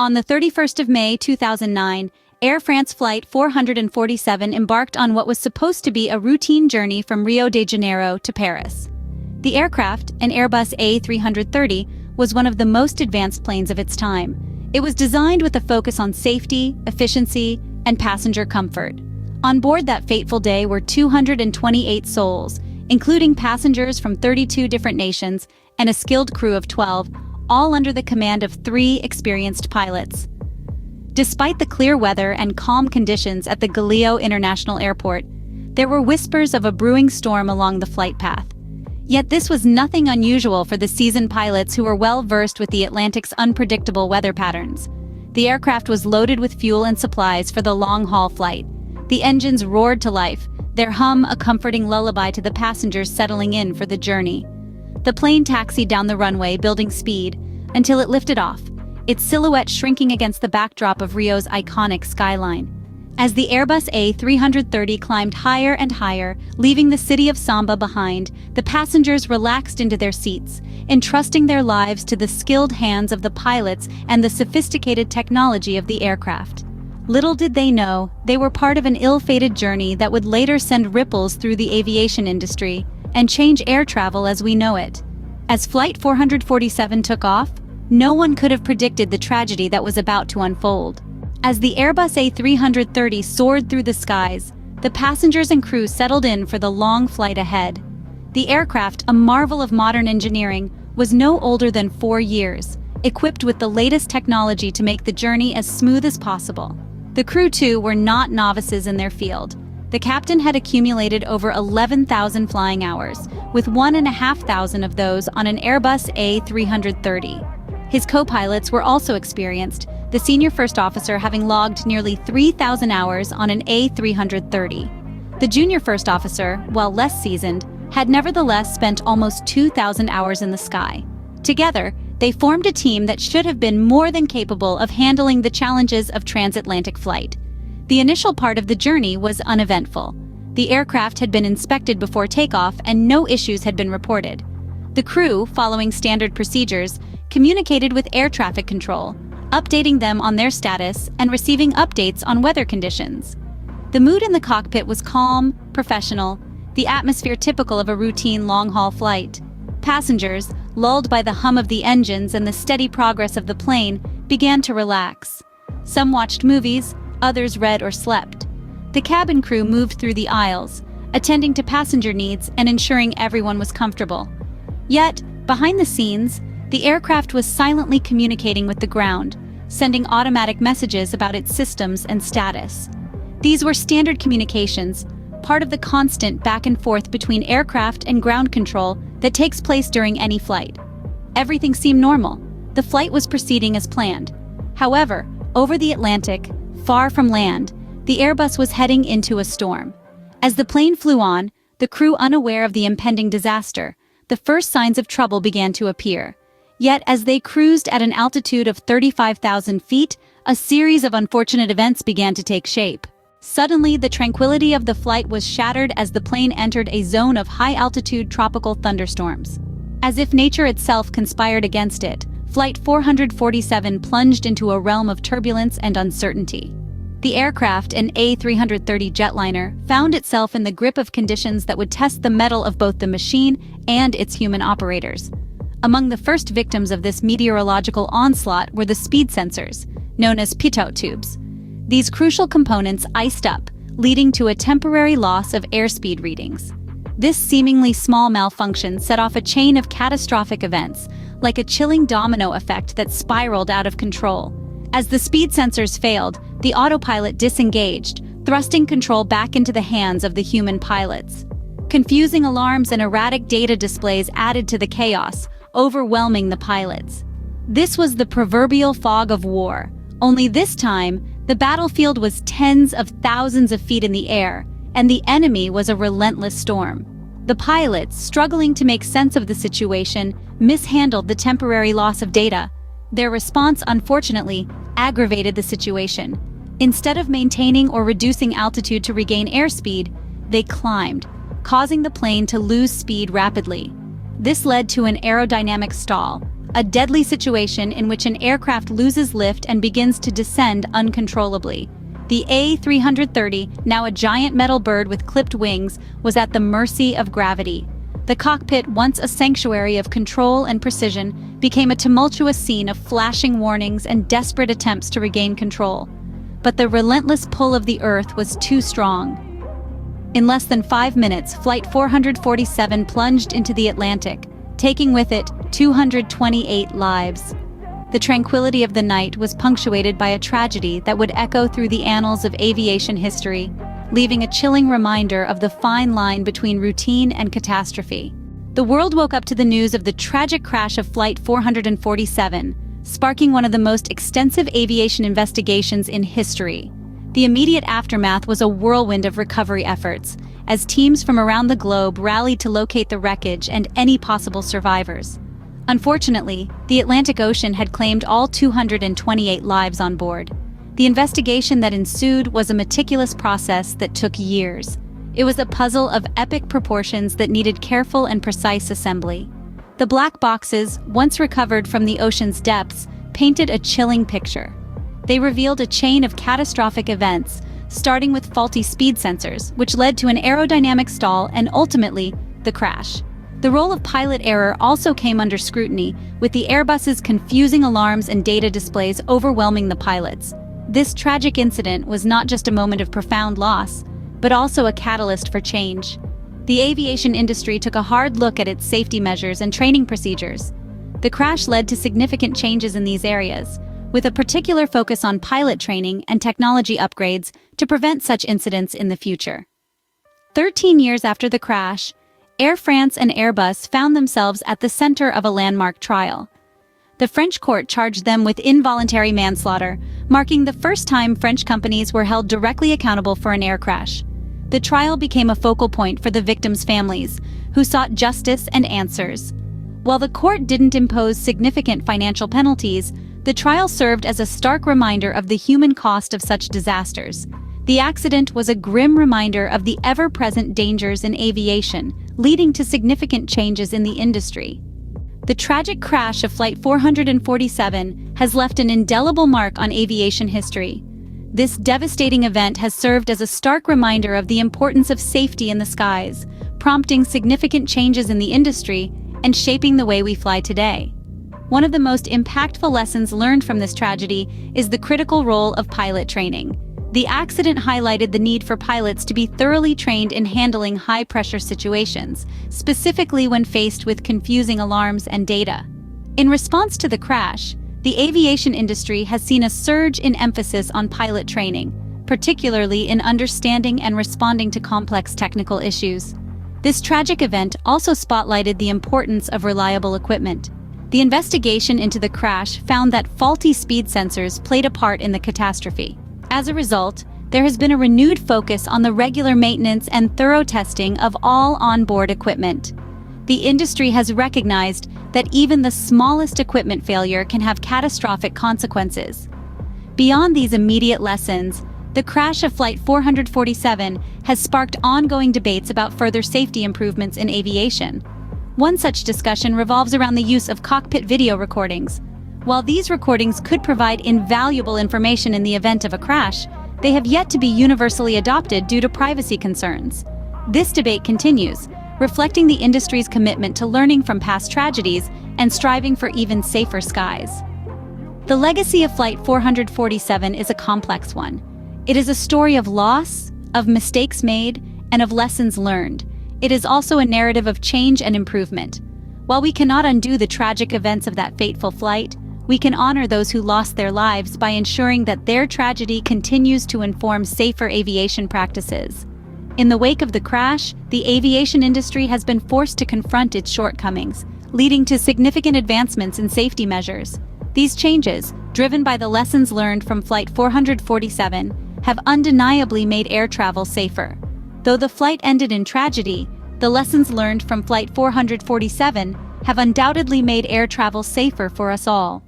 On the 31st of May 2009, Air France Flight 447 embarked on what was supposed to be a routine journey from Rio de Janeiro to Paris. The aircraft, an Airbus A330, was one of the most advanced planes of its time. It was designed with a focus on safety, efficiency, and passenger comfort. On board that fateful day were 228 souls, including passengers from 32 different nations and a skilled crew of 12, all under the command of 3 experienced pilots. Despite the clear weather and calm conditions at the Galeão International Airport, there were whispers of a brewing storm along the flight path. Yet this was nothing unusual for the seasoned pilots who were well versed with the Atlantic's unpredictable weather patterns. The aircraft was loaded with fuel and supplies for the long-haul flight. The engines roared to life, their hum a comforting lullaby to the passengers settling in for the journey. The plane taxied down the runway, building speed, until it lifted off, its silhouette shrinking against the backdrop of Rio's iconic skyline. As the Airbus A330 climbed higher and higher, leaving the city of Samba behind, the passengers relaxed into their seats, entrusting their lives to the skilled hands of the pilots and the sophisticated technology of the aircraft. Little did they know, they were part of an ill-fated journey that would later send ripples through the aviation industry and change air travel as we know it. As Flight 447 took off, no one could have predicted the tragedy that was about to unfold. As the Airbus A330 soared through the skies, the passengers and crew settled in for the long flight ahead. The aircraft, a marvel of modern engineering, was no older than 4 years, equipped with the latest technology to make the journey as smooth as possible. The crew, too, were not novices in their field. The captain had accumulated over 11,000 flying hours, with 1,500 of those on an Airbus A330. His co-pilots were also experienced, the senior first officer having logged nearly 3,000 hours on an A330. The junior first officer, while less seasoned, had nevertheless spent almost 2,000 hours in the sky. Together, they formed a team that should have been more than capable of handling the challenges of transatlantic flight. The initial part of the journey was uneventful. The aircraft had been inspected before takeoff and no issues had been reported. The crew, following standard procedures, communicated with air traffic control, updating them on their status and receiving updates on weather conditions. The mood in the cockpit was calm, professional, the atmosphere typical of a routine long-haul flight. Passengers, lulled by the hum of the engines and the steady progress of the plane, began to relax. Some watched movies, others read or slept. The cabin crew moved through the aisles, attending to passenger needs and ensuring everyone was comfortable. Yet, behind the scenes, the aircraft was silently communicating with the ground, sending automatic messages about its systems and status. These were standard communications, part of the constant back and forth between aircraft and ground control that takes place during any flight. Everything seemed normal. The flight was proceeding as planned. However, over the Atlantic, far from land, the Airbus was heading into a storm. As the plane flew on, the crew unaware of the impending disaster, the first signs of trouble began to appear. Yet, as they cruised at an altitude of 35,000 feet, a series of unfortunate events began to take shape. Suddenly, the tranquility of the flight was shattered as the plane entered a zone of high-altitude tropical thunderstorms. As if nature itself conspired against it, Flight 447 plunged into a realm of turbulence and uncertainty. The aircraft, an A330 jetliner, found itself in the grip of conditions that would test the mettle of both the machine and its human operators. Among the first victims of this meteorological onslaught were the speed sensors, known as pitot tubes. These crucial components iced up, leading to a temporary loss of airspeed readings. This seemingly small malfunction set off a chain of catastrophic events, like a chilling domino effect that spiraled out of control. As the speed sensors failed, the autopilot disengaged, thrusting control back into the hands of the human pilots. Confusing alarms and erratic data displays added to the chaos, overwhelming the pilots. This was the proverbial fog of war, only this time, the battlefield was tens of thousands of feet in the air, and the enemy was a relentless storm. The pilots, struggling to make sense of the situation, mishandled the temporary loss of data. Their response, unfortunately, aggravated the situation. Instead of maintaining or reducing altitude to regain airspeed, they climbed, causing the plane to lose speed rapidly. This led to an aerodynamic stall, a deadly situation in which an aircraft loses lift and begins to descend uncontrollably. The A330, now a giant metal bird with clipped wings, was at the mercy of gravity. The cockpit, once a sanctuary of control and precision, became a tumultuous scene of flashing warnings and desperate attempts to regain control. But the relentless pull of the Earth was too strong. In less than 5 minutes, Flight 447 plunged into the Atlantic, taking with it 228 lives. The tranquility of the night was punctuated by a tragedy that would echo through the annals of aviation history, leaving a chilling reminder of the fine line between routine and catastrophe. The world woke up to the news of the tragic crash of Flight 447, sparking one of the most extensive aviation investigations in history. The immediate aftermath was a whirlwind of recovery efforts, as teams from around the globe rallied to locate the wreckage and any possible survivors. Unfortunately, the Atlantic Ocean had claimed all 228 lives on board. The investigation that ensued was a meticulous process that took years. It was a puzzle of epic proportions that needed careful and precise assembly. The black boxes, once recovered from the ocean's depths, painted a chilling picture. They revealed a chain of catastrophic events, starting with faulty speed sensors, which led to an aerodynamic stall and ultimately, the crash. The role of pilot error also came under scrutiny, with the Airbus's confusing alarms and data displays overwhelming the pilots. This tragic incident was not just a moment of profound loss, but also a catalyst for change. The aviation industry took a hard look at its safety measures and training procedures. The crash led to significant changes in these areas, with a particular focus on pilot training and technology upgrades to prevent such incidents in the future. 13 years after the crash, Air France and Airbus found themselves at the center of a landmark trial. The French court charged them with involuntary manslaughter, marking the first time French companies were held directly accountable for an air crash. The trial became a focal point for the victims' families, who sought justice and answers. While the court didn't impose significant financial penalties, the trial served as a stark reminder of the human cost of such disasters. The accident was a grim reminder of the ever-present dangers in aviation, leading to significant changes in the industry. The tragic crash of Flight 447 has left an indelible mark on aviation history. This devastating event has served as a stark reminder of the importance of safety in the skies, prompting significant changes in the industry and shaping the way we fly today. One of the most impactful lessons learned from this tragedy is the critical role of pilot training. The accident highlighted the need for pilots to be thoroughly trained in handling high-pressure situations, specifically when faced with confusing alarms and data. In response to the crash, the aviation industry has seen a surge in emphasis on pilot training, particularly in understanding and responding to complex technical issues. This tragic event also spotlighted the importance of reliable equipment. The investigation into the crash found that faulty speed sensors played a part in the catastrophe. As a result, there has been a renewed focus on the regular maintenance and thorough testing of all onboard equipment. The industry has recognized that even the smallest equipment failure can have catastrophic consequences. Beyond these immediate lessons, the crash of Flight 447 has sparked ongoing debates about further safety improvements in aviation. One such discussion revolves around the use of cockpit video recordings. While these recordings could provide invaluable information in the event of a crash, they have yet to be universally adopted due to privacy concerns. This debate continues, reflecting the industry's commitment to learning from past tragedies and striving for even safer skies. The legacy of Flight 447 is a complex one. It is a story of loss, of mistakes made, and of lessons learned. It is also a narrative of change and improvement. While we cannot undo the tragic events of that fateful flight, we can honor those who lost their lives by ensuring that their tragedy continues to inform safer aviation practices. In the wake of the crash, the aviation industry has been forced to confront its shortcomings, leading to significant advancements in safety measures. These changes, driven by the lessons learned from Flight 447, have undeniably made air travel safer. Though the flight ended in tragedy, the lessons learned from Flight 447 have undoubtedly made air travel safer for us all.